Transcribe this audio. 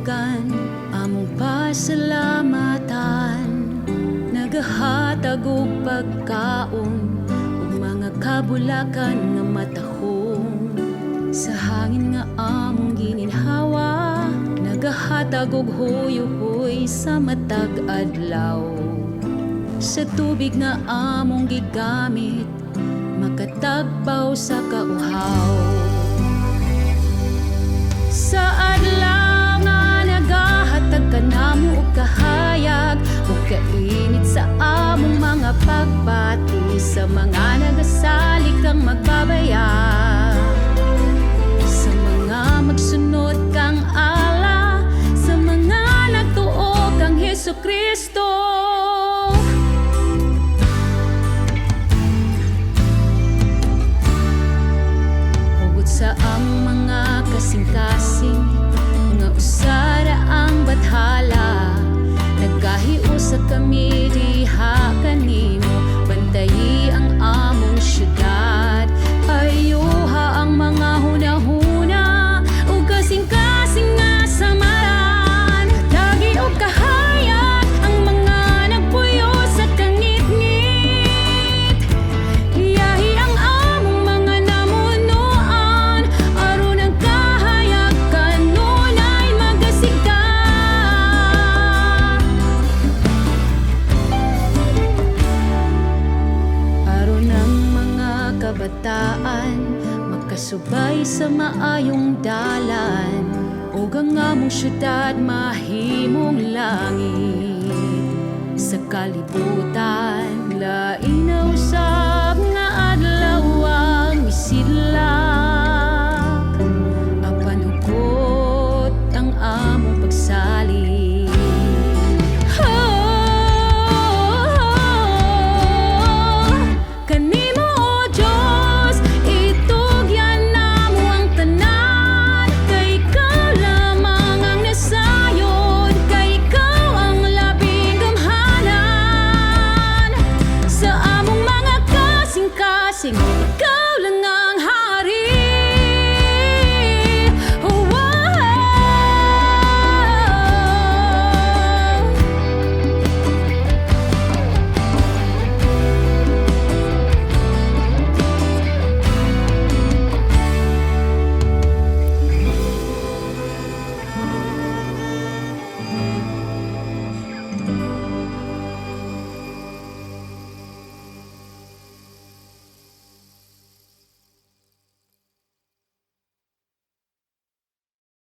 katuigan, among pasalamatan. Nagahatag og pagkaon ug mga kabulakan nga matahong. Sa hangin nga among gininhawa, nagahatag og huyo-huy sa matag adlaw. Sa tubig nga among gigamit, makatagpaw sa kauhaw. Sa adlaw nga nagahatag kanamo og kahayag ug kainit sa among mga pagbati, sa mga nagasali kang magbabayag, sa mga magsunod kang ala, sa mga nagtuo kang Hesukristo. Sa ang mga kasing-kasing nga usara ang bathala, nagkahiusa kami diha kanimo, bantayi ang among syudad. Ayuha ang mga hunahuna ug kasing-kasing nga samaran, hatagi og kahayag ang mga nagpuyo sa kangit-ngit. Iyahi ang among mga namunuan aron ang kahayag kanunay magasiga. Aron ang mga kabataan makasubay sa maayong dalan, ug ang among syudad mahimong langit sa kalibutan lain.